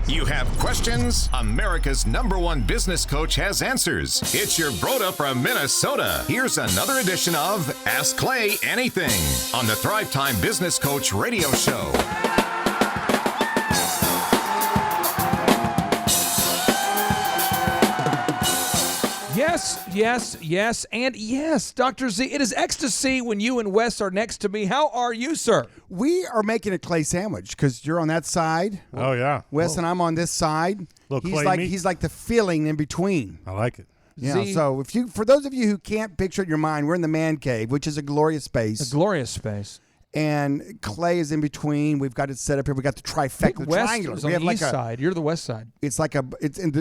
You have questions? America's #1 business coach has answers. It's your Broda from Minnesota. Here's another edition of Ask Clay Anything on the Thrive Time Business Coach Radio Show. Yes, and yes, Dr. Z. It is ecstasy when you and Wes are next to me. How are you, sir? We are making a clay sandwich because you're on that side. Oh, yeah. Wes and I'm on this side. Little clay meat. He's like the filling in between. I like it. Yeah. Z. So for those of you who can't picture it in your mind, we're in the man cave, which is a glorious space. A glorious space. And clay is in between. We've got it set up here. We got the trifecta, the West triangular. is We on have the like east side. You're the west side. It's like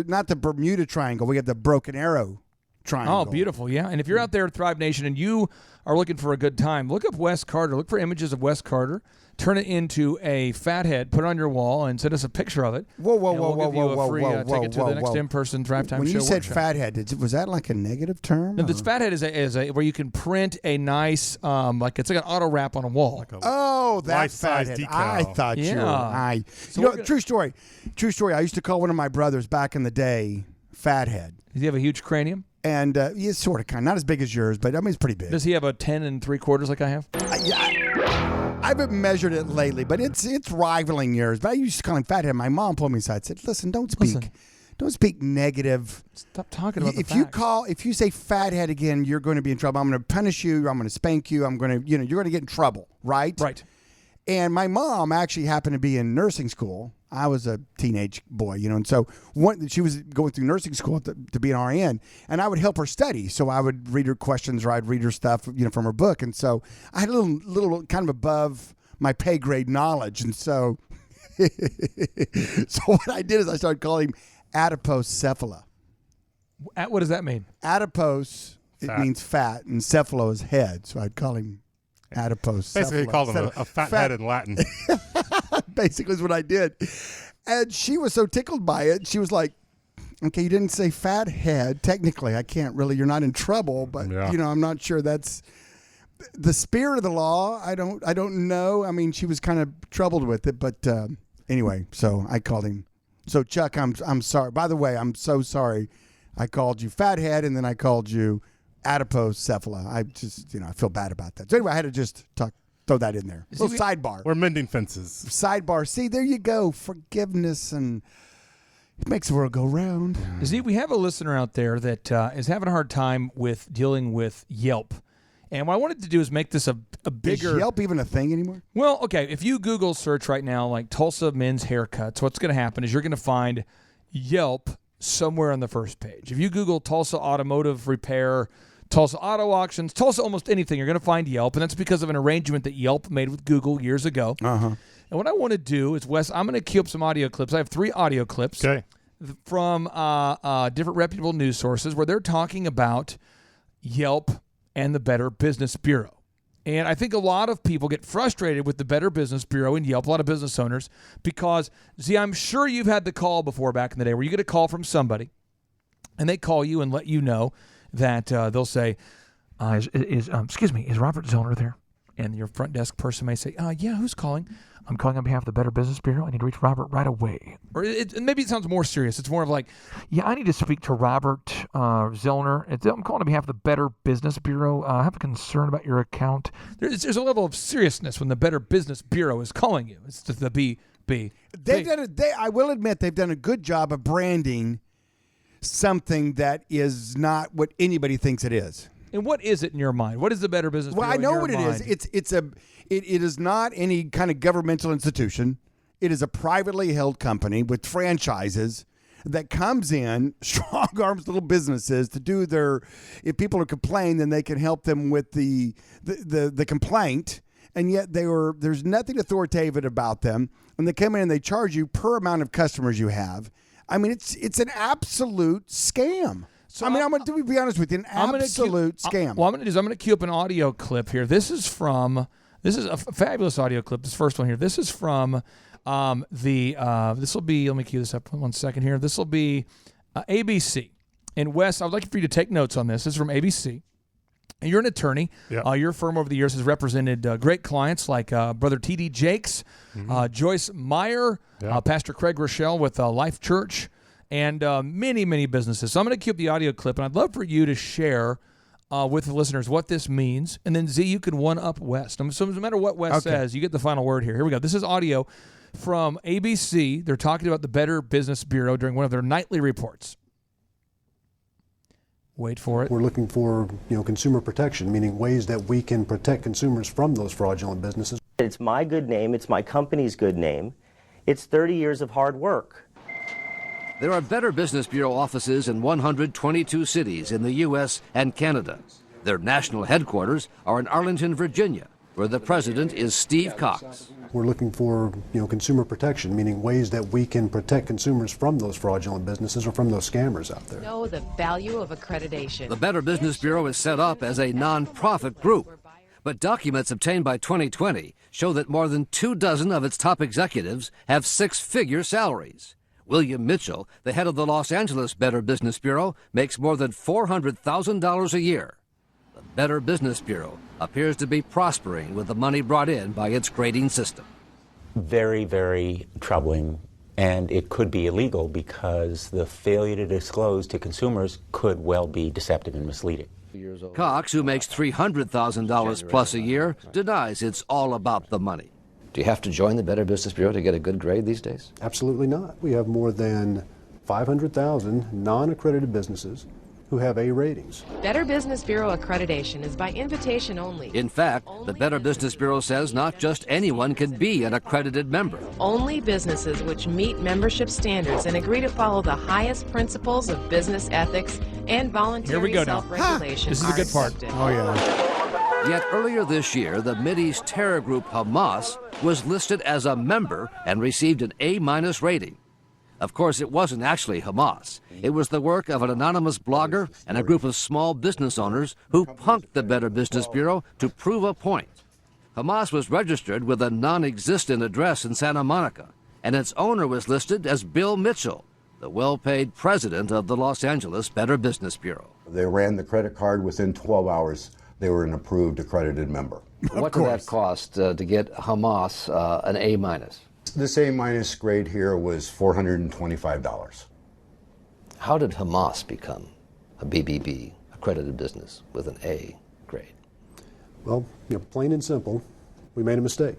not the Bermuda Triangle. We have the broken arrow triangle. Oh, beautiful, yeah. And if you're out there at Thrive Nation and you are looking for a good time, look up Wes Carter. Look for images of Wes Carter. Turn it into a fathead, put it on your wall, and send us a picture of it. Whoa, and we'll give you a free ticket to the next whoa. in-person Thrive Time When show you said workshop. fathead, was that like a negative term? No, this fathead is a where you can print a nice like it's like an auto wrap on a wall. Oh, that life-size fathead. decal. I thought you were. So True story. I used to call one of my brothers back in the day fathead. Does he have a huge cranium? And he's sort of not as big as yours, but I mean, it's pretty big. Does he have a 10 3/4 like I have? I haven't measured it lately, but it's rivaling yours. But I used to call him fathead. My mom pulled me aside and said, listen, don't speak negative. Stop talking about If you say fathead again, you're going to be in trouble. I'm going to punish you. I'm going to spank you. I'm going to, you're going to get in trouble, right? Right. And my mom actually happened to be in nursing school. I was a teenage boy, and so she was going through nursing school to be an RN, and I would help her study. So I would read her questions or I'd read her stuff, from her book. And so I had a little kind of above my pay grade knowledge. And so, so what I did is I started calling him adipocephala. What does that mean? Adipose, it means fat, and cephalo is head. So I'd call him adipose. Basically, you called him a fat head in Latin. Basically is what I did. And she was so tickled by it. She was like, okay, you didn't say fat head. Technically, I can't really, you're not in trouble, but I'm not sure that's the spirit of the law. I don't know. I mean, she was kind of troubled with it, but anyway, so I called him. So Chuck, I'm sorry. By the way, I'm so sorry. I called you fathead and then I called you adipocephala. I just, I feel bad about that. So anyway, I had to just throw that in there. Little sidebar. We're mending fences. Sidebar. See, there you go. Forgiveness, and it makes the world go round. See, we have a listener out there that is having a hard time with dealing with Yelp. And what I wanted to do is make this a bigger... Is Yelp even a thing anymore? Well, okay, if you Google search right now, like Tulsa men's haircuts, what's going to happen is you're going to find Yelp somewhere on the first page. If you Google Tulsa automotive repair, Tulsa auto auctions, Tulsa almost anything, you're going to find Yelp, and that's because of an arrangement that Yelp made with Google years ago. Uh-huh. And what I want to do is, Wes, I'm going to queue up some audio clips. I have 3 audio clips from different reputable news sources where they're talking about Yelp and the Better Business Bureau. And I think a lot of people get frustrated with the Better Business Bureau and Yelp, a lot of business owners, because, see, I'm sure you've had the call before back in the day where you get a call from somebody, and they call you and let you know that they'll say, excuse me, is Robert Zollner there? And your front desk person may say, yeah, who's calling? I'm calling on behalf of the Better Business Bureau. I need to reach Robert right away. Or maybe it sounds more serious. It's more of like, yeah, I need to speak to Robert Zollner. I'm calling on behalf of the Better Business Bureau. I have a concern about your account. There's a level of seriousness when the Better Business Bureau is calling you. It's the BB. I will admit they've done a good job of branding something that is not what anybody thinks it is. And what is it in your mind? What is the Better Business Bureau? Well, I know what mind? it is. It is not any kind of governmental institution. It is a privately held company with franchises that comes in, strong arms little businesses to do their. If people are complaining, then they can help them with the complaint. And yet there's nothing authoritative about them. When they come in and they charge you per amount of customers you have. I mean, it's an absolute scam. So I'm going to be honest with you, an absolute scam. What I'm going to queue up an audio clip here. This is a fabulous audio clip. This first one here. This is from this will be, let me cue this up 1 second here. This will be ABC. And Wes, I would like for you to take notes on this. This is from ABC. And you're an attorney. Yep. Your firm over the years has represented great clients like Brother T.D. Jakes, Joyce Meyer, Pastor Craig Rochelle with Life Church, and many, many businesses. So I'm going to cue up the audio clip, and I'd love for you to share with the listeners what this means. And then, Z, you can one-up Wes. So no matter what Wes says, you get the final word here. Here we go. This is audio from ABC. They're talking about the Better Business Bureau during one of their nightly reports. Wait for it. We're looking for, consumer protection, meaning ways that we can protect consumers from those fraudulent businesses. It's my good name. It's my company's good name. It's 30 years of hard work. There are Better Business Bureau offices in 122 cities in the U.S. and Canada. Their national headquarters are in Arlington, Virginia, where the president is Steve Cox. We're looking for, consumer protection, meaning ways that we can protect consumers from those fraudulent businesses or from those scammers out there. Know the value of accreditation. The Better Business Bureau is set up as a non-profit group, but documents obtained by 2020 show that more than 24 of its top executives have six-figure salaries. William Mitchell, the head of the Los Angeles Better Business Bureau, makes more than $400,000 a year. The Better Business Bureau appears to be prospering with the money brought in by its grading system. Very, very troubling, and it could be illegal because the failure to disclose to consumers could well be deceptive and misleading. Cox, who makes $300,000 plus a year, denies it's all about the money. Do you have to join the Better Business Bureau to get a good grade these days? Absolutely not. We have more than 500,000 non-accredited businesses who have A ratings. Better Business Bureau accreditation is by invitation only. In fact, the Better Business Bureau says not just anyone can be an accredited member. Only businesses which meet membership standards and agree to follow the highest principles of business ethics and voluntary self-regulation. This is the good part. Oh, yeah. Yet earlier this year, the Mideast terror group Hammas was listed as a member and received an A- rating. Of course, it wasn't actually Hammas. It was the work of an anonymous blogger and a group of small business owners who punked the Better Business Bureau to prove a point. Hammas was registered with a non-existent address in Santa Monica, and its owner was listed as Bill Mitchell, the well-paid president of the Los Angeles Better Business Bureau. They ran the credit card. Within 12 hours, they were an approved accredited member. What did that cost to get Hammas an A-? This A- grade here was $425. How did Hammas become a BBB accredited business with an A grade? Well, plain and simple, we made a mistake.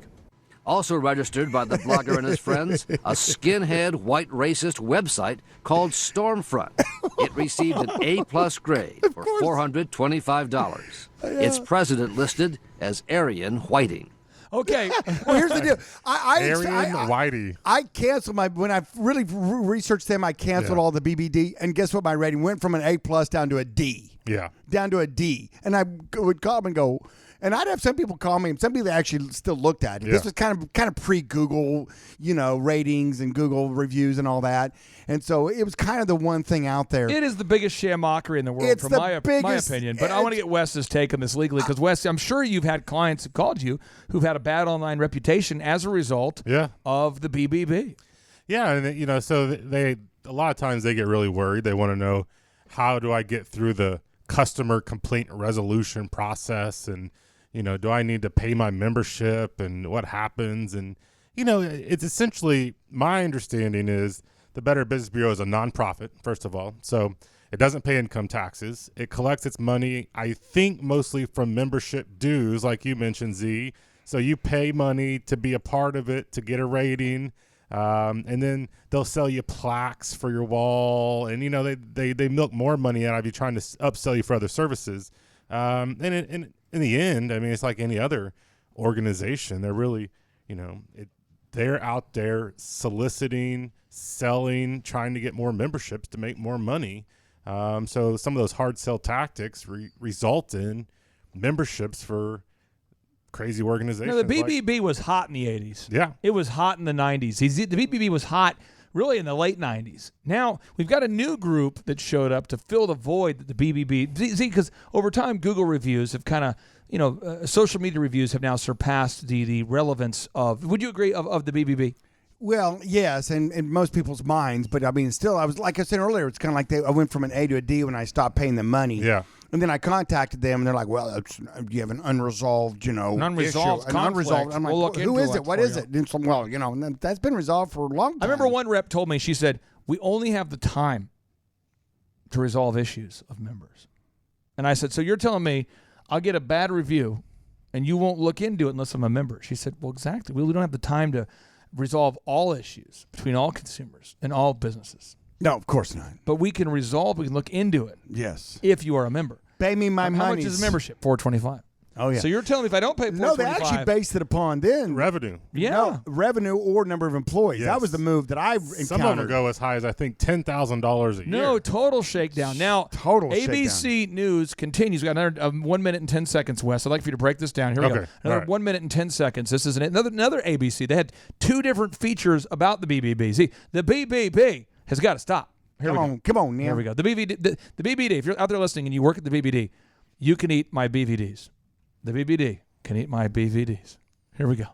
Also registered by the blogger and his friends, a skinhead white racist website called Stormfront. It received an A+ grade for $425. Its president listed as Arian Whiting. Okay. Well, here's the deal. Whitey. I canceled when I really researched them, I canceled all the BBD, and guess what? My rating went from an A+ down to a D. Yeah. Down to a D. And I would call them and go, and I'd have some people call me, and some people actually still looked at it. Yeah. This was kind of pre-Google, ratings and Google reviews and all that. And so it was kind of the one thing out there. It is the biggest shamockery in the world, from my opinion. But I want to get Wes's take on this legally, because Wes, I'm sure you've had clients who called you who've had a bad online reputation as a result of the BBB. Yeah, and so they a lot of times they get really worried. They want to know, how do I get through the customer complaint resolution process, and do I need to pay my membership, and what happens? And it's essentially, my understanding is the Better Business Bureau is a nonprofit, first of all, so it doesn't pay income taxes. It collects its money, I think, mostly from membership dues, like you mentioned, Z. So you pay money to be a part of it, to get a rating, and then they'll sell you plaques for your wall, and they milk more money out of you trying to upsell you for other services. And in the end, I mean, it's like any other organization. They're really, they're out there soliciting, selling, trying to get more memberships to make more money. So some of those hard sell tactics result in memberships for crazy organizations. The BBB was hot in the 80s. Yeah. It was hot in the 90s. The BBB was hot really in the late 90s. Now, we've got a new group that showed up to fill the void that the BBB... See, because over time, Google reviews have kind of, social media reviews have now surpassed the relevance of... Would you agree, of the BBB? Well, yes, and in most people's minds, but I mean, still, I was, like I said earlier, it's kind of like I went from an A to a D when I stopped paying them money. Yeah. And then I contacted them, and they're like, "Well, you have an unresolved, issue, an unresolved." I'm like, we'll "Who is it? What is it?" And so, and that's been resolved for a long time. I remember one rep told me, she said, "We only have the time to resolve issues of members." And I said, "So you're telling me I'll get a bad review, and you won't look into it unless I'm a member?" She said, "Well, exactly. We don't have the time to resolve all issues between all consumers and all businesses." No, of course not. But we can look into it. Yes. If you are a member. Pay me my money. How much is a membership? $425. Oh, yeah. So you're telling me if I don't pay $425. No, they actually based it upon revenue. Yeah. No, revenue or number of employees. Yes. That was the move that I've encountered. Some of them go as high as, I think, $10,000 a year. No, total shakedown. Now, ABC News continues. We've got another 1 minute and 10 seconds, Wes. I'd like for you to break this down. Here we go. Another 1 minute and 10 seconds. This is another ABC. They had two different features about the BBB. See, the BBB has got to stop. Come on, Here we go. The BBD. If you're out there listening and you work at the BBD, you can eat my BVDs. The BBD can eat my BVDs. Here we go.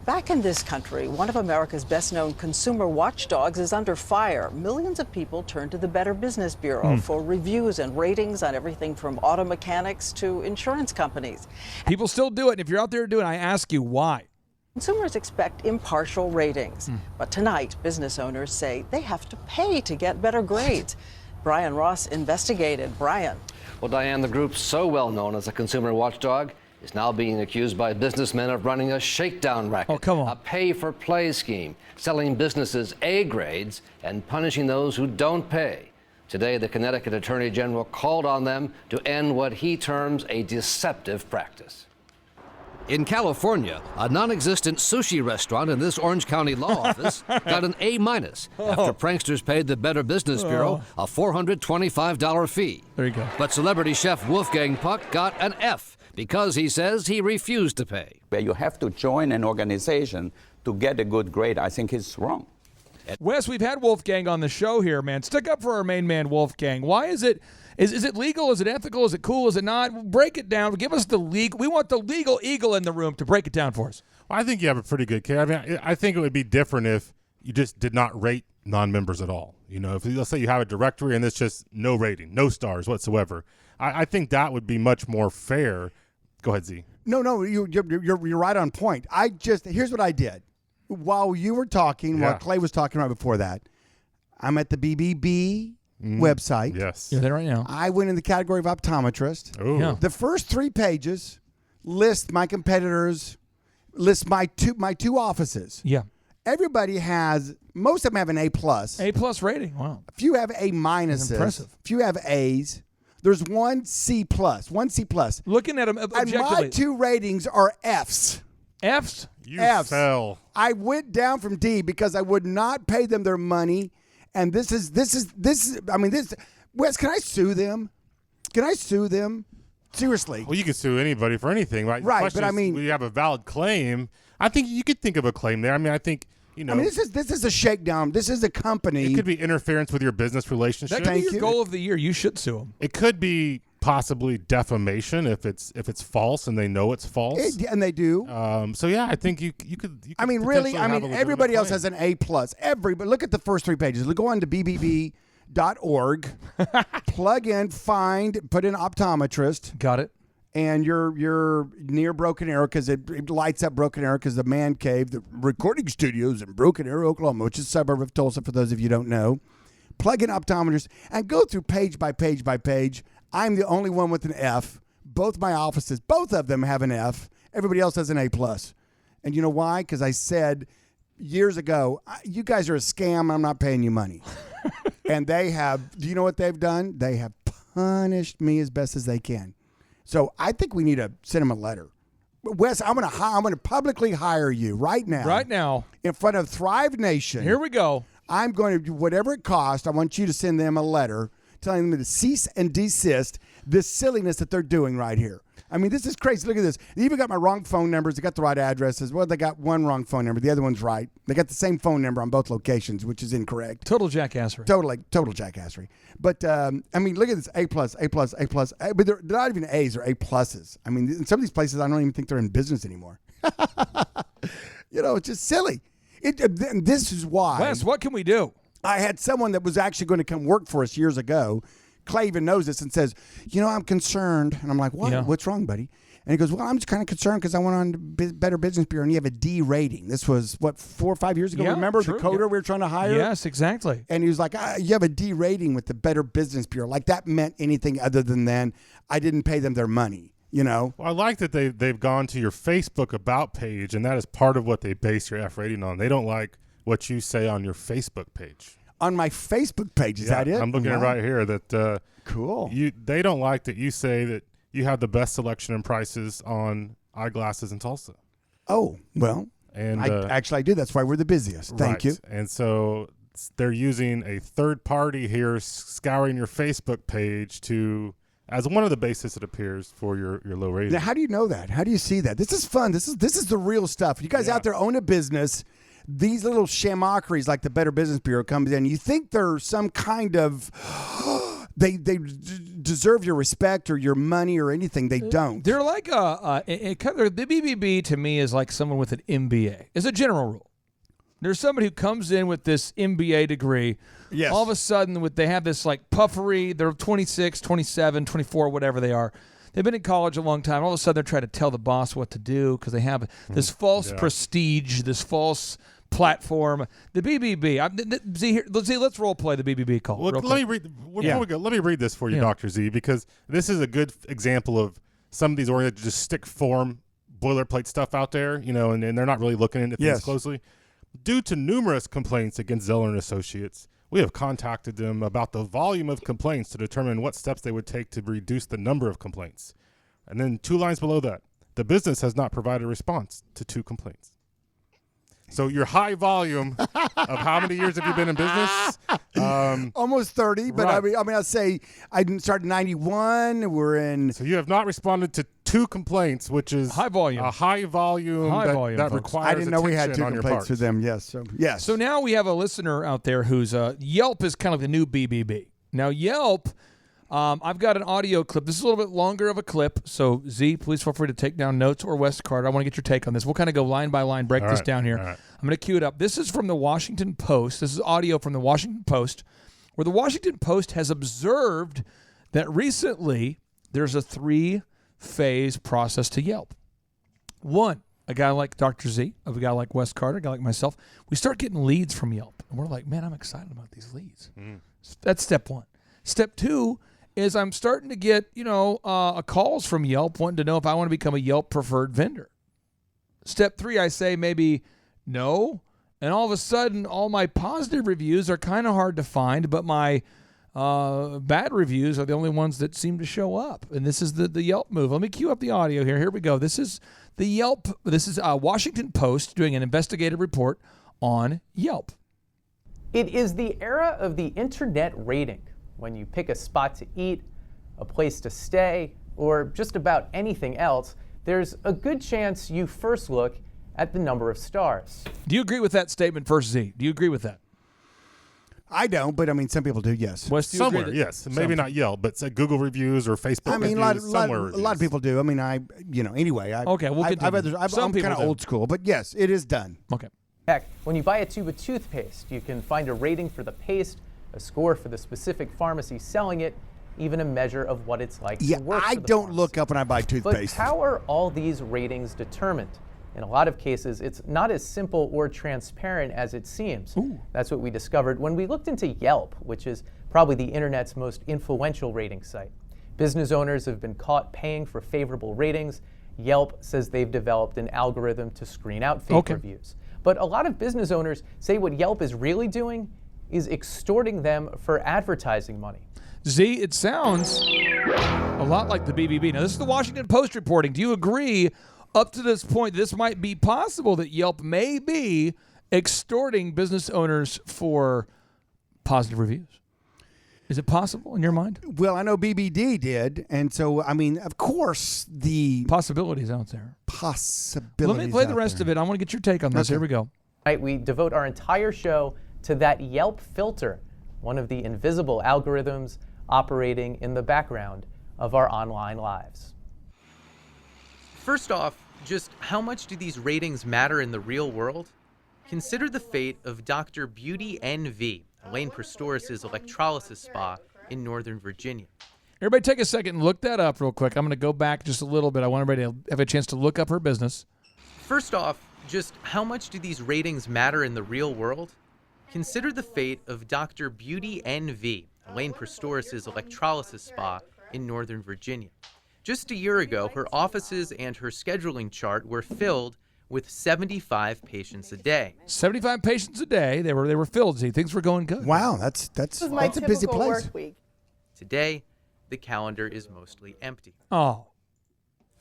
Back in this country, one of America's best-known consumer watchdogs is under fire. Millions of people turn to the Better Business Bureau for reviews and ratings on everything from auto mechanics to insurance companies. People still do it. And if you're out there doing it, I ask you why. Consumers expect impartial ratings. But tonight, business owners say they have to pay to get better grades. Brian Ross investigated. Brian. Well, Diane, the group so well known as a consumer watchdog is now being accused by businessmen of running a shakedown racket. Oh, come on. A pay-for-play scheme, selling businesses A grades and punishing those who don't pay. Today, the Connecticut Attorney General called on them to end what he terms a deceptive practice. In California, a non-existent sushi restaurant in this Orange County law office got an A- after pranksters paid the Better Business Bureau a $425 fee. There you go. But celebrity chef Wolfgang Puck got an F because he says he refused to pay. Where you have to join an organization to get a good grade, I think is wrong. Wes, we've had Wolfgang on the show here, man. Stick up for our main man, Wolfgang. Why is it? Is it legal? Is it ethical? Is it cool? Is it not? Break it down. Give us the legal. We want the legal eagle in the room to break it down for us. Well, I think you have a pretty good case. I mean, I think it would be different if you just did not rate non-members at all. If let's say you have a directory and it's just no rating, no stars whatsoever. I think that would be much more fair. Go ahead, Z. No, you're right on point. Here's what I did. While you were talking, while Clay was talking right before that, I'm at the BBB website. Yes. You're there right now. I went in the category of optometrist. Ooh. Yeah. The first 3 pages list my competitors, list my two offices. Yeah. Everybody most of them have an A+. A+ rating. Wow. A few have A-. Impressive. A few have A's. There's one C+. Looking at them objectively. And my 2 ratings are F's. F's? You fell. I went down from D because I would not pay them their money. And this is, Wes, can I sue them? Seriously. Well, you can sue anybody for anything, right? Right, but I mean, we have a valid claim. I think you could think of a claim there. I mean, I think, this is a shakedown. This is a company. It could be interference with your business relationship. That could be your goal of the year. You should sue them. It could be possibly defamation if it's false and they know it's false. And they do. So yeah, I think you could everybody else has an A+. Everybody, look at the first 3 pages. Go on to BBB.org, plug in, put in optometrist. Got it. And you're near Broken Arrow because it lights up Broken Arrow because the man cave, the recording studios in Broken Arrow, Oklahoma, which is a suburb of Tulsa for those of you who don't know. Plug in optometrist and go through page by page by page. I'm the only one with an F. Both my offices, both of them have an F. Everybody else has an A+. And you know why? Because I said years ago, you guys are a scam. I'm not paying you money. And do you know what they've done? They have punished me as best as they can. So I think we need to send them a letter. Wes, I'm going to publicly hire you right now. Right now. In front of Thrive Nation. Here we go. I'm going to do whatever it costs. I want you to send them a letter telling them to cease and desist this silliness that they're doing right here. I mean, this is crazy. Look at this. They even got my wrong phone numbers. They got the right addresses. Well, they got one wrong phone number. The other one's right. They got the same phone number on both locations, which is incorrect. Total jackassery. Total jackassery. But, I mean, look at this. A+. But they're not even A's. They're A+. I mean, in some of these places, I don't even think they're in business anymore. It's just silly. This is why. Wes, what can we do? I had someone that was actually going to come work for us years ago Clay even knows this and says, I'm concerned. And I'm like, what? Yeah. What's wrong, buddy? And he goes, well, I'm just kind of concerned because I went on Better Business Bureau and you have a D rating. This was, 4 or 5 years ago? Yeah, Remember true. the coder we were trying to hire? Yes, exactly. And he was like, you have a D rating with the Better Business Bureau. Like that meant anything other than then I didn't pay them their money, Well, I like that they've gone to your Facebook About page, and that is part of what they base your F rating on. They don't like what you say on your Facebook page. On my Facebook page, is that it? I'm looking at right here that cool. They don't like that you say that you have the best selection and prices on eyeglasses in Tulsa. Oh, well, and I do. That's why we're the busiest. Thank you. And so they're using a third party here scouring your Facebook page as one of the basis, it appears, for your low rating. Now, how do you know that? How do you see that? This is fun. This is the real stuff. You guys out there own a business. These little shamockeries like the Better Business Bureau comes in. You think they're some kind of they deserve your respect or your money or anything. They don't. They're like the BBB to me is like someone with an MBA. As a general rule, there's somebody who comes in with this MBA degree. Yes. All of a sudden, they have this like puffery. They're 26, 27, 24, whatever they are. They've been in college a long time. All of a sudden, they're trying to tell the boss what to do because they have this false prestige, this false platform. The BBB. Let's role play the BBB call. Well, let me read. Let me read this for you, Dr. Z, because this is a good example of some of these organizations just stick form boilerplate stuff out there, and they're not really looking into things closely. Due to numerous complaints against Zeller and Associates, we have contacted them about the volume of complaints to determine what steps they would take to reduce the number of complaints. And then 2 lines below that, the business has not provided a response to 2 complaints. So your high volume of how many years have you been in business? Almost 30, but right. I'd say I started in 91. We're in. So you have not responded to 2 complaints, which is high volume. A high volume that requires. I didn't know we had 2 complaints for them. Yes. So now we have a listener out there who's Yelp is kind of the new BBB. Now Yelp. I've got an audio clip. This is a little bit longer of a clip, so Z, please feel free to take down notes, or Wes Carter. I want to get your take on this. We'll kind of go line by line, break this down here. Right. I'm going to cue it up. This is from the Washington Post. This is audio from the Washington Post, where the Washington Post has observed that recently there's a 3-phase process to Yelp. 1, a guy like Dr. Z, a guy like Wes Carter, a guy like myself, we start getting leads from Yelp, and we're like, man, I'm excited about these leads. That's step 1. Step 2 is I'm starting to get, calls from Yelp wanting to know if I want to become a Yelp preferred vendor. Step 3, I say maybe no. And all of a sudden, all my positive reviews are kind of hard to find, but my bad reviews are the only ones that seem to show up. And this is the Yelp move. Let me cue up the audio here. Here we go. This is the Yelp. This is Washington Post doing an investigative report on Yelp. It is the era of the internet rating. When you pick a spot to eat, a place to stay, or just about anything else, there's a good chance you first look at the number of stars. Do you agree with that statement first, Z? Do you agree with that? I don't, but some people do, yes. Wes, do you somewhere, agree yes. Maybe not Yelp, but say Google reviews or Facebook reviews, a lot of people do. Anyway. Okay, we'll continue. I'm kind of old school, but yes, it is done. Okay. Heck, when you buy a tube of toothpaste, you can find a rating for the paste, a score for the specific pharmacy selling it, even a measure of what it's like to work I for the don't pharmacy. look up when I buy toothpaste. But how are all these ratings determined? In a lot of cases, it's not as simple or transparent as it seems. Ooh. That's what we discovered when we looked into Yelp, which is probably the internet's most influential rating site. Business owners have been caught paying for favorable ratings. Yelp says they've developed an algorithm to screen out fake reviews. But a lot of business owners say what Yelp is really doing is extorting them for advertising money. Z, it sounds a lot like the BBB. Now, this is the Washington Post reporting. Do you agree, up to this point, this might be possible that Yelp may be extorting business owners for positive reviews? Is it possible in your mind? Well, I know BBD did, and so, of course, the possibilities out there. Possibilities. Let me play the rest of it. I want to get your take on this. Okay. Here we go. Right, we devote our entire show to that Yelp filter, one of the invisible algorithms operating in the background of our online lives. First off, just how much do these ratings matter in the real world? Consider the fate of Dr. Beauty NV, Elaine Pastoris' electrolysis spa in Northern Virginia. Everybody take a second and look that up real quick. I'm going to go back just a little bit. I want everybody to have a chance to look up her business. First off, just how much do these ratings matter in the real world? Consider the fate of Dr. Beauty NV, Elaine Prestoris' electrolysis spa in Northern Virginia. Just a year ago, her offices and her scheduling chart were filled with 75 patients a day. 75 patients a day. They were filled. See, things were going good. Wow, that's a busy place. Work week. Today, the calendar is mostly empty. Oh.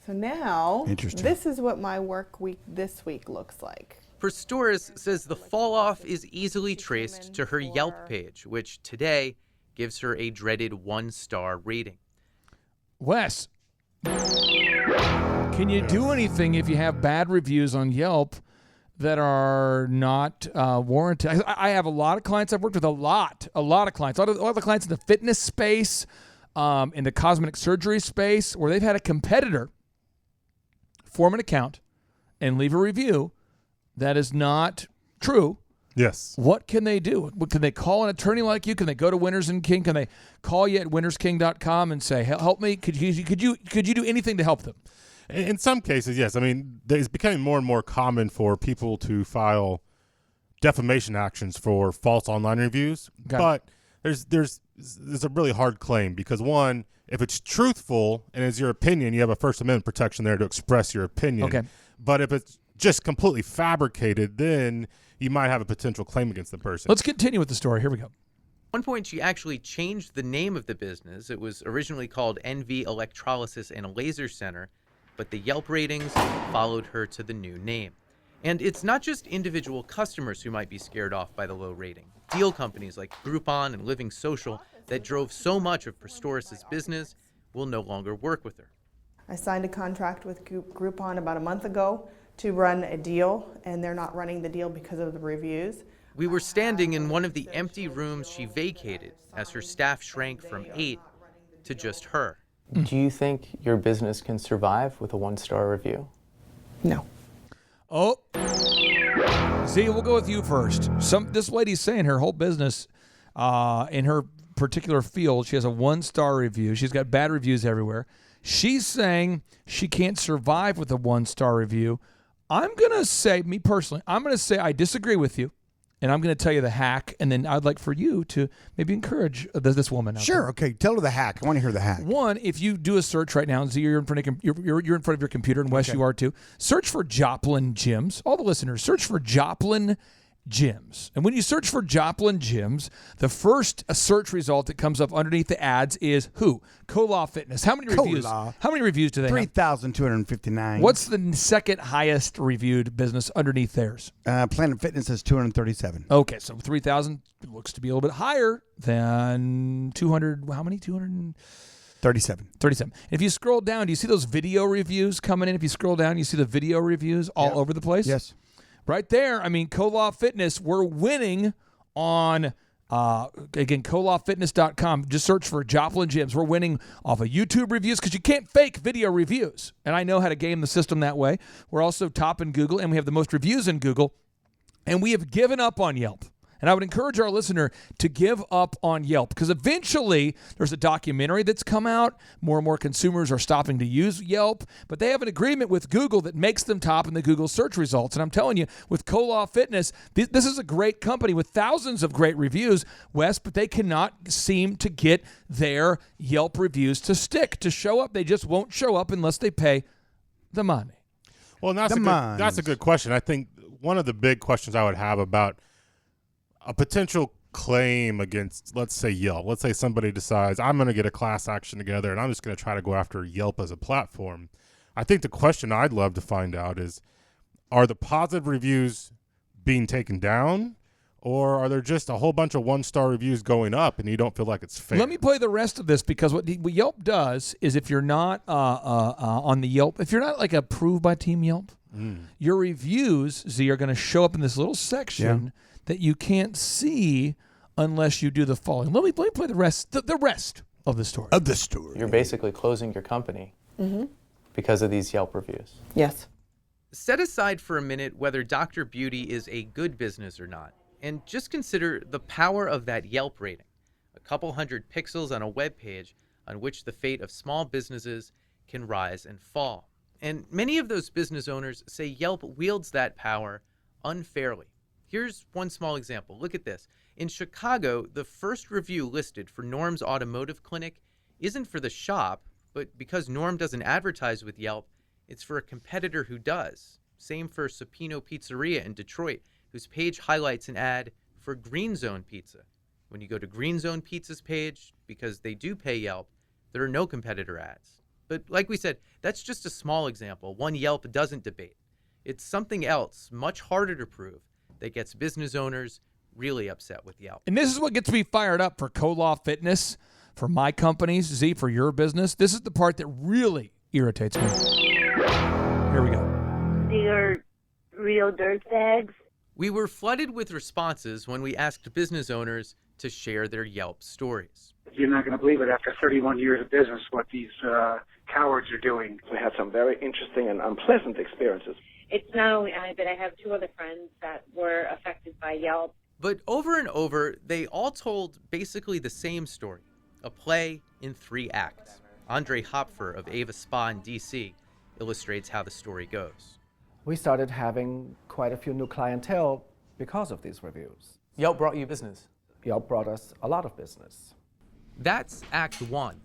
So now, Interesting. this is what my work week this week looks like. Prestoris says the fall off is easily traced to her Yelp page, which today gives her a dreaded 1-star rating. Wes, can you do anything if you have bad reviews on Yelp that are not warranted? I have a lot of clients. I've worked with a lot of clients. A lot of the clients in the fitness space, in the cosmetic surgery space, where they've had a competitor form an account and leave a review that is not true. Yes. What can they do? Can they call an attorney like you? Can they go to Winners & King? Can they call you at winnersking.com and say, help me? Could you do anything to help them? In some cases, yes. I mean, it's becoming more and more common for people to file defamation actions for false online reviews. But there's a really hard claim because, one, if it's truthful and it's your opinion, you have a First Amendment protection there to express your opinion. Okay. But if it's just completely fabricated, then you might have a potential claim against the person. Let's continue with the story. Here we go. At one point, she actually changed the name of the business. It was originally called NV Electrolysis and Laser Center, but the Yelp ratings followed her to the new name. And it's not just individual customers who might be scared off by the low rating. Deal companies like Groupon and Living Social that drove so much of Prestoris' business will no longer work with her. I signed a contract with Groupon about a month ago to run a deal, and they're not running the deal because of the reviews. We were standing in one of the empty rooms she vacated as her staff shrank from 8 to just her. Do you think your business can survive with a 1-star review? No. Oh, Z, we'll go with you first. This lady's saying her whole business, in her particular field, she has a 1-star review. She's got bad reviews everywhere. She's saying she can't survive with a 1-star review. I'm going to say, me personally, I'm going to say I disagree with you, and I'm going to tell you the hack, and then I'd like for you to maybe encourage this woman. Sure, okay, tell her the hack. I want to hear the hack. One, if you do a search right now, Z, you're in front of your computer, and Wes, you are too. Search for Joplin Gyms. All the listeners, search for Joplin Gyms. And when you search for Joplin Gyms, the first search result that comes up underneath the ads is who? Kolaw Fitness. How many reviews? How many reviews do they have? 3,259. What's the second highest reviewed business underneath theirs? Planet Fitness is 237. Okay, so 3,000 looks to be a little bit higher than 200. How many? 237. 37. If you scroll down, do you see those video reviews coming in? If you scroll down, you see the video reviews all over the place? Yes. Right there, I mean, Kolaw Fitness, we're winning on, again, kolawfitness.com. Just search for Joplin Gyms. We're winning off of YouTube reviews because you can't fake video reviews. And I know how to game the system that way. We're also top in Google, and we have the most reviews in Google. And we have given up on Yelp. And I would encourage our listener to give up on Yelp because eventually there's a documentary that's come out. More and more consumers are stopping to use Yelp, but they have an agreement with Google that makes them top in the Google search results. And I'm telling you, with Kolaw Fitness, this is a great company with thousands of great reviews, Wes, but they cannot seem to get their Yelp reviews to stick, to show up. They just won't show up unless they pay the money. Well, that's a good question. I think one of the big questions I would have about a potential claim against, let's say, Yelp. Let's say somebody decides, I'm going to get a class action together and I'm just going to try to go after Yelp as a platform. I think the question I'd love to find out is, are the positive reviews being taken down, or are there just a whole bunch of 1-star reviews going up and you don't feel like it's fair? Let me play the rest of this because what Yelp does is if you're not on the Yelp, if you're not like approved by Team Yelp, your reviews, Z, are going to show up in this little section that you can't see unless you do the following. Let me play the rest. The rest of the story. You're basically closing your company because of these Yelp reviews. Yes. Set aside for a minute whether Dr. Beauty is a good business or not, and just consider the power of that Yelp rating. couple hundred pixels on a web page on which the fate of small businesses can rise and fall. And many of those business owners say Yelp wields that power unfairly. Here's one small example. Look at this. In Chicago, the first review listed for Norm's automotive clinic isn't for the shop, but because Norm doesn't advertise with Yelp, it's for a competitor who does. Same for Supino Pizzeria in Detroit, whose page highlights an ad for Green Zone Pizza. When you go to Green Zone Pizza's page, because they do pay Yelp, there are no competitor ads. But like we said, that's just a small example, one Yelp doesn't debate. It's something else, much harder to prove, that gets business owners really upset with Yelp. And this is what gets me fired up for Co-Law Fitness, for my companies, Z, for your business. This is the part that really irritates me. Here we go. They're real dirtbags. We were flooded with responses when we asked business owners to share their Yelp stories. You're not going to believe it after 31 years of business what these cowards are doing. We had some very interesting and unpleasant experiences. It's not only I, but I have two other friends that were affected by Yelp. But over and over, they all told basically the same story, a play in 3 acts. Andre Hopfer of Ava Spa in D.C. illustrates how the story goes. We started having quite a few new clientele because of these reviews. Yelp brought you business. Yelp brought us a lot of business. That's Act 1.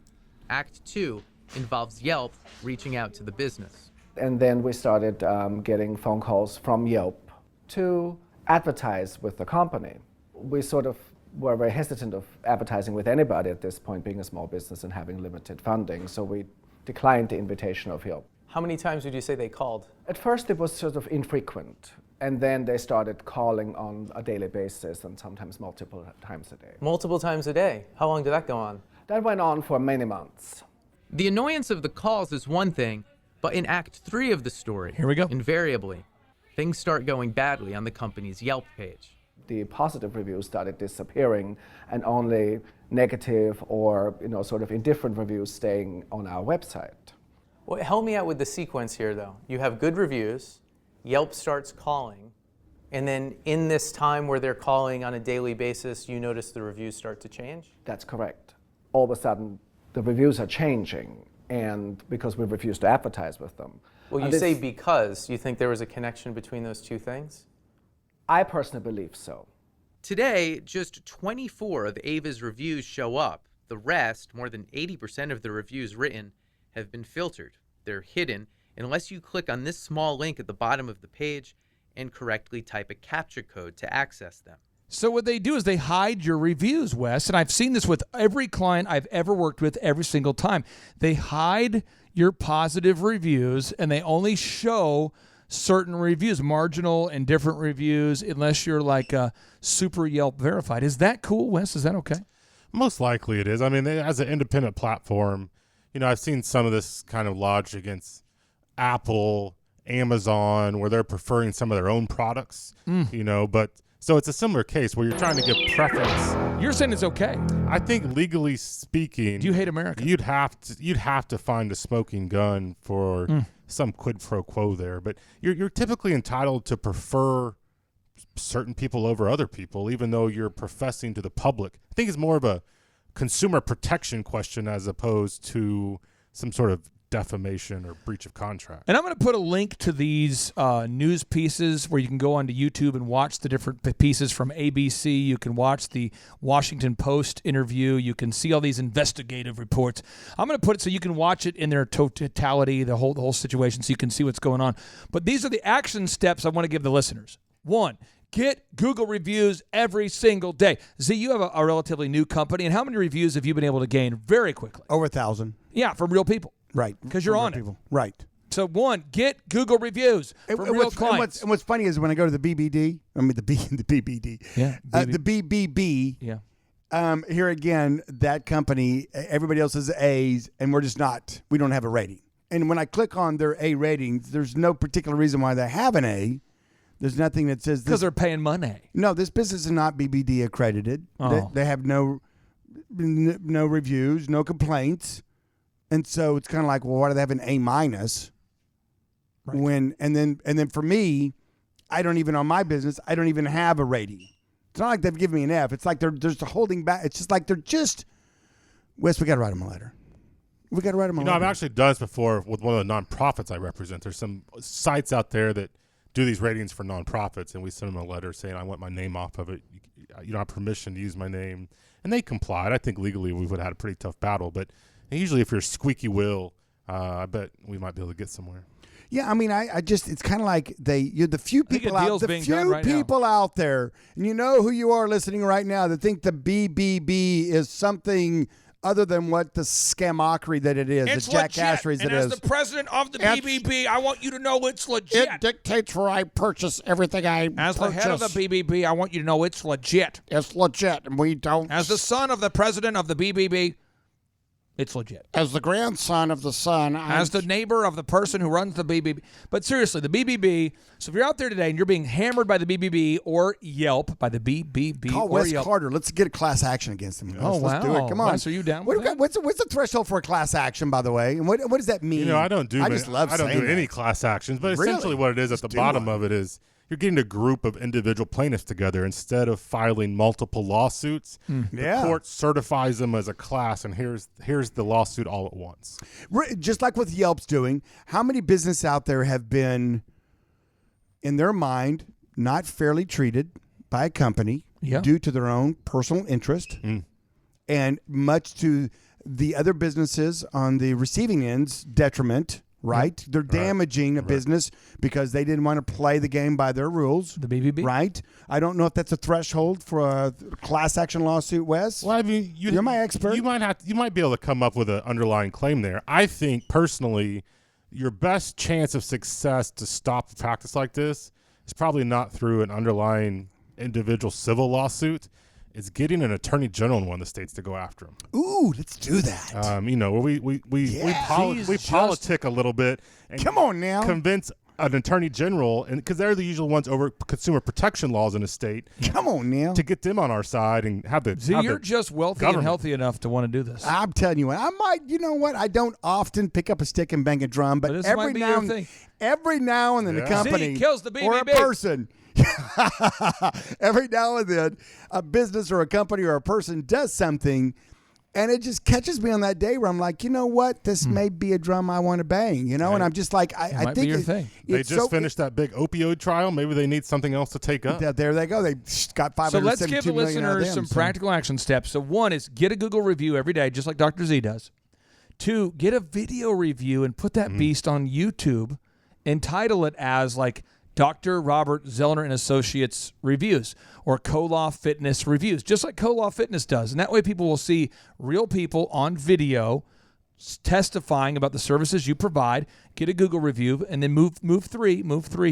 Act 2 involves Yelp reaching out to the business. And then we started getting phone calls from Yelp to advertise with the company. We sort of were very hesitant of advertising with anybody at this point, being a small business and having limited funding, so we declined the invitation of Yelp. How many times would you say they called? At first it was sort of infrequent, and then they started calling on a daily basis and sometimes multiple times a day. Multiple times a day? How long did that go on? That went on for many months. The annoyance of the calls is one thing, but in Act 3 of the story, here we go. Invariably, things start going badly on the company's Yelp page. The positive reviews started disappearing, and only negative or sort of indifferent reviews staying on our website. Well, help me out with the sequence here, though. You have good reviews, Yelp starts calling, and then in this time where they're calling on a daily basis, you notice the reviews start to change? That's correct. All of a sudden, the reviews are changing, and because we refuse to advertise with them. Well, you say because. You think there was a connection between those two things? I personally believe so. Today, just 24 of Ava's reviews show up. The rest, more than 80% of the reviews written, have been filtered. They're hidden unless you click on this small link at the bottom of the page and correctly type a CAPTCHA code to access them. So what they do is they hide your reviews, Wes, and I've seen this with every client I've ever worked with every single time. They hide your positive reviews, and they only show certain reviews, marginal and different reviews, unless you're like super Yelp verified. Is that cool, Wes? Is that okay? Most likely it is. I mean, as an independent platform, I've seen some of this kind of lodged against Apple, Amazon, where they're preferring some of their own products, but so it's a similar case where you're trying to give preference. You're saying it's okay. I think legally speaking, do you hate America? You'd have to find a smoking gun for some quid pro quo there, but you're typically entitled to prefer certain people over other people, even though you're professing to the public. I think it's more of a consumer protection question as opposed to some sort of defamation or breach of contract. And I'm going to put a link to these news pieces where you can go onto YouTube and watch the different pieces from ABC. You can watch the Washington Post interview. You can see all these investigative reports. I'm going to put it so you can watch it in their totality, the whole situation, so you can see what's going on. But these are the action steps I want to give the listeners. 1, get Google reviews every single day. Z, you have a relatively new company, and how many reviews have you been able to gain very quickly? Over 1,000. Yeah, from real people. Right. Because you're on it. Right. So 1, get Google reviews from real clients. And what's funny is when I go to the BBD, the BBD. Yeah. The BBB. Yeah. Here again, that company, everybody else is A's, and we're just not. We don't have a rating. And when I click on their A ratings, there's no particular reason why they have an A. There's nothing that says this. Because they're paying money. No, this business is not BBD accredited. Oh. They have no reviews, no complaints. And so it's kind of like, well, why do they have an A-? Right. And then for me, I don't even, on my business, I don't even have a rating. It's not like they've given me an F. It's like they're just holding back. It's just like they're just, Wes, we got to write them a letter. We got to write them a letter. I've actually done this before with one of the nonprofits I represent. There's some sites out there that do these ratings for nonprofits, and we send them a letter saying, I want my name off of it. You don't have permission to use my name. And they complied. I think legally we would have had a pretty tough battle, but usually if you're squeaky wheel, I bet we might be able to get somewhere. Yeah, I mean, I just, it's kind of like you're the few people out there, and you know who you are listening right now that think the BBB is something other than what the scamockery that it is, it's the jackasseries that it is. And as the president of the BBB, I want you to know it's legit. It dictates where I purchase everything I As purchase. the head of the BBB, I want you to know it's legit. It's legit, and we don't. As the son of the president of the BBB, it's legit. As the grandson of the son. As the neighbor of the person who runs the BBB. But seriously, the BBB, so if you're out there today and you're being hammered by the BBB or Yelp, by the BBB Call or Wes Yelp. Carter. Let's get a class action against him. Let's do it. Come on. Wes, are you down with that? What's the threshold for a class action, by the way? And what does that mean? I don't do any that. class actions, but Really? essentially what it is at the bottom of it is you're getting a group of individual plaintiffs together instead of filing multiple lawsuits. The court certifies them as a class, and here's the lawsuit all at once. Just like what Yelp's doing, how many businesses out there have been, in their mind, not fairly treated by a company due to their own personal interest, and much to the other businesses on the receiving end's detriment? Right? They're damaging a business because they didn't want to play the game by their rules. The BBB. Right? I don't know if that's a threshold for a class action lawsuit, Wes. Well, I mean, you're my expert. You might be able to come up with an underlying claim there. I think personally, your best chance of success to stop a practice like this is probably not through an underlying individual civil lawsuit. It's getting an attorney general in one of the states to go after him. Ooh, let's do that. We politic a little bit. And come on now, convince an attorney general, and because they're the usual ones over consumer protection laws in a state. Come on now, to get them on our side and have the. You're just wealthy and healthy enough to want to do this. I'm telling you what, I might. You know what? I don't often pick up a stick and bang a drum, but every now and then the company kills the BBB. or a person. Every now and then, a business or a company or a person does something, and it just catches me on that day where I'm like, you know what, this may be a drum I want to bang, and I'm just like, I think your thing. They just finished that big opioid trial. Maybe they need something else to take up. There they go. They got 572 So let's give the million out of listeners them, some practical action steps. So one is get a Google review every day, just like Dr. Z does. 2, get a video review and put that beast on YouTube and title it as like Dr. Robert Zellner and Associates Reviews or Koloff Fitness Reviews, just like Koloff Fitness does. And that way people will see real people on video testifying about the services you provide. Get a Google review, and then move three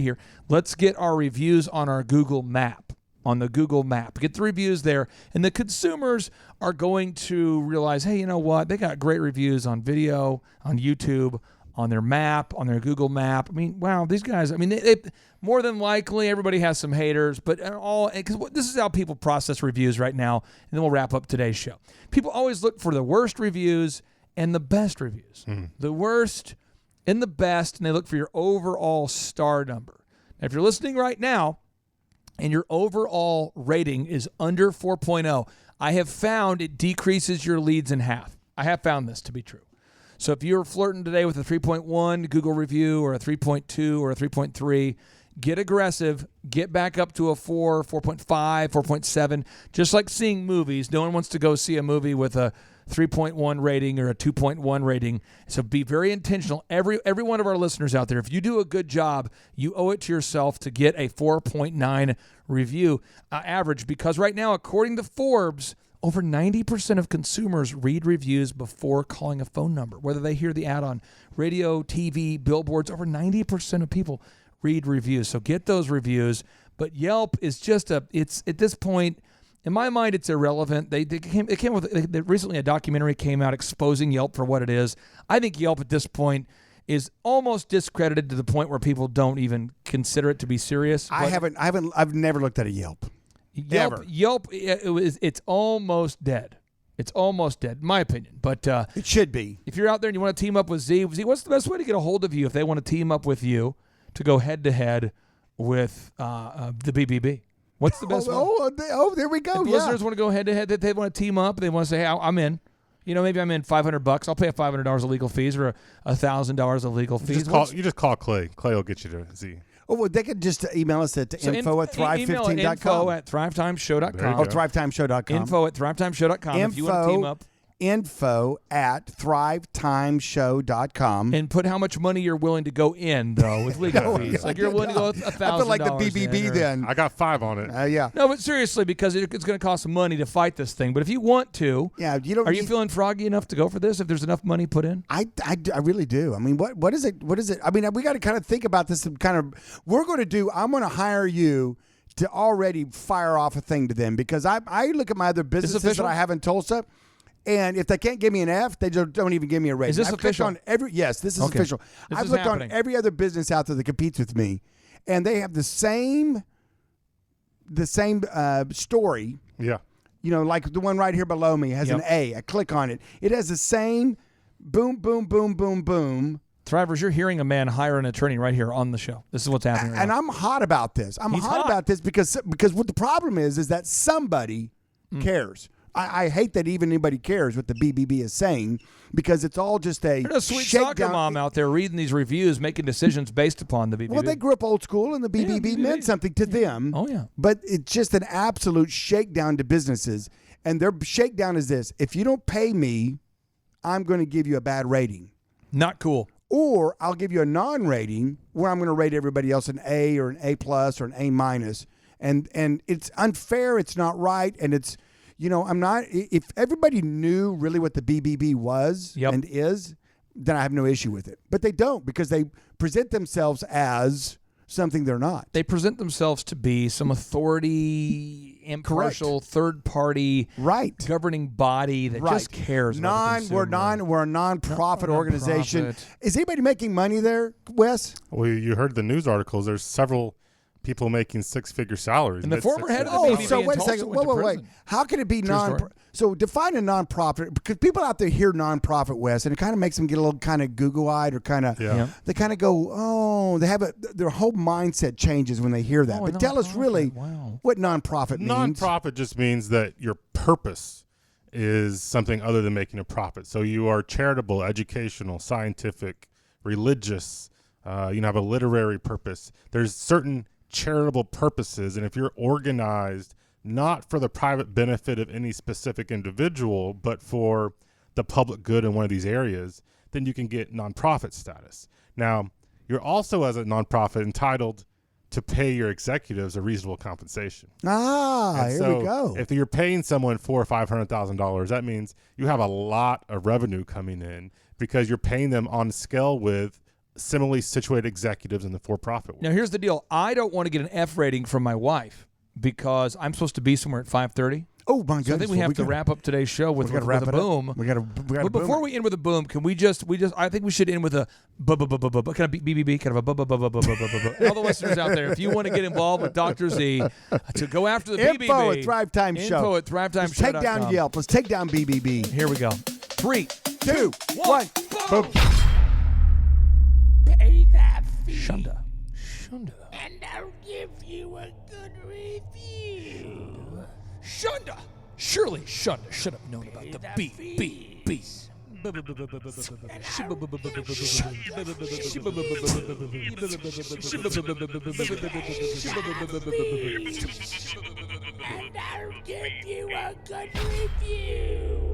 here. Let's get our reviews on our Google map, on the Google map. Get the reviews there, and the consumers are going to realize, hey, you know what? They got great reviews on video, on YouTube, on their map, on their Google map. I mean, wow, these guys, I mean, they more than likely, everybody has some haters, but because this is how people process reviews right now, and then we'll wrap up today's show. People always look for the worst reviews and the best reviews. The worst and the best, and they look for your overall star number. Now, if you're listening right now, and your overall rating is under 4.0, I have found it decreases your leads in half. I have found this to be true. So if you're flirting today with a 3.1 Google review or a 3.2 or a 3.3, get aggressive, get back up to a 4, 4.5, 4.7. Just like seeing movies, no one wants to go see a movie with a 3.1 rating or a 2.1 rating. So be very intentional. Every one of our listeners out there, if you do a good job, you owe it to yourself to get a 4.9 review average, because right now, according to Forbes, over 90% of consumers read reviews before calling a phone number, whether they hear the ad on radio, TV, billboards. Over 90% of people read reviews. So get those reviews. But Yelp is just it's at this point, in my mind, it's irrelevant. Recently a documentary came out exposing Yelp for what it is. I think Yelp at this point is almost discredited to the point where people don't even consider it to be serious. I've never looked at a Yelp. Yelp, it's almost dead. It's almost dead, in my opinion. But it should be. If you're out there and you want to team up with Z, what's the best way to get a hold of you if they want to team up with you to go head-to-head with the BBB? What's the best one? There we go. If listeners want to go head-to-head, they want to team up, they want to say, hey, I'm in. Maybe I'm in $500. I'll pay $500 of legal fees or $1,000 of legal fees. You just call Clay. Clay will get you to Z. Oh, well, they could just email us at info@thrive15.com. Info@thrivetimeshow.com. Oh, thrivetimeshow.com. Info@thrivetimeshow.com if you want to team up. Info@thrivetimeshow.com. And put how much money you're willing to go in, though, with legal fees. Like you're willing to go $1,000. I feel like the BBB then. I got 5 on it. Yeah. No, but seriously, because it's going to cost some money to fight this thing. But if you want to, are you feeling froggy enough to go for this if there's enough money put in? I really do. I mean, what is it? What is it? I mean, we got to kind of think about this and I'm going to hire you to already fire off a thing to them because I look at my other businesses that I have in Tulsa. And if they can't give me an F, they just don't even give me a rating. Is this official? Yes, this is official. I've looked on every other business out there that competes with me, and they have the same story. Yeah. Like the one right here below me has an A. I click on it. It has the same boom, boom, boom, boom, boom. Thrivers, you're hearing a man hire an attorney right here on the show. This is what's happening right now. And I'm hot about this. I'm hot about this because what the problem is that somebody cares. I hate that even anybody cares what the BBB is saying because it's all just a sweet soccer mom out there reading these reviews, making decisions based upon the BBB. Well, they grew up old school, and the BBB meant something to them. Oh, yeah. But it's just an absolute shakedown to businesses. And their shakedown is this. If you don't pay me, I'm going to give you a bad rating. Not cool. Or I'll give you a non-rating where I'm going to rate everybody else an A or an A+ or an A-. And it's unfair. It's not right. And it's... I'm not. If everybody knew really what the BBB was and is, then I have no issue with it. But they don't because they present themselves as something they're not. They present themselves to be some authority, impartial, third-party, governing body that just cares. We're a non-profit organization. Is anybody making money there, Wes? Well, you heard the news articles. There's several people making 6-figure salaries. And the former head of the BBB so wait a second. Wait. How can it be So define a nonprofit because people out there hear nonprofit, Wes, and it kind of makes them get a little kind of goo-eyed or kind of they kind of go, they have their whole mindset changes when they hear that. But tell us really what nonprofit means. Nonprofit just means that your purpose is something other than making a profit. So you are charitable, educational, scientific, religious, have a literary purpose. There's certain charitable purposes, and if you're organized not for the private benefit of any specific individual but for the public good in one of these areas, then you can get nonprofit status. Now, you're also as a nonprofit entitled to pay your executives a reasonable compensation. Here we go. If you're paying someone $400,000 or $500,000, that means you have a lot of revenue coming in because you're paying them on scale with similarly situated executives in the for-profit world. Now, here's the deal. I don't want to get an F rating from my wife because I'm supposed to be somewhere at 5:30. Oh, my goodness. So I think we have to wrap up today's show with a boom. But before we end with a boom, can we just I think we should end with a kind of BBB, kind of a all the listeners out there, if you want to get involved with Dr. Z to go after the BBB. Info at Thrivetime Show. Info at Thrivetimeshow.com. Let's take down Yelp. Let's take down BBB. Here we go. 3, 2, 1. Boom. Pay that fee. Shunda. And I'll give you a good review. Shunda. Surely Shunda should have known about the BBB. And I'll give you a good review.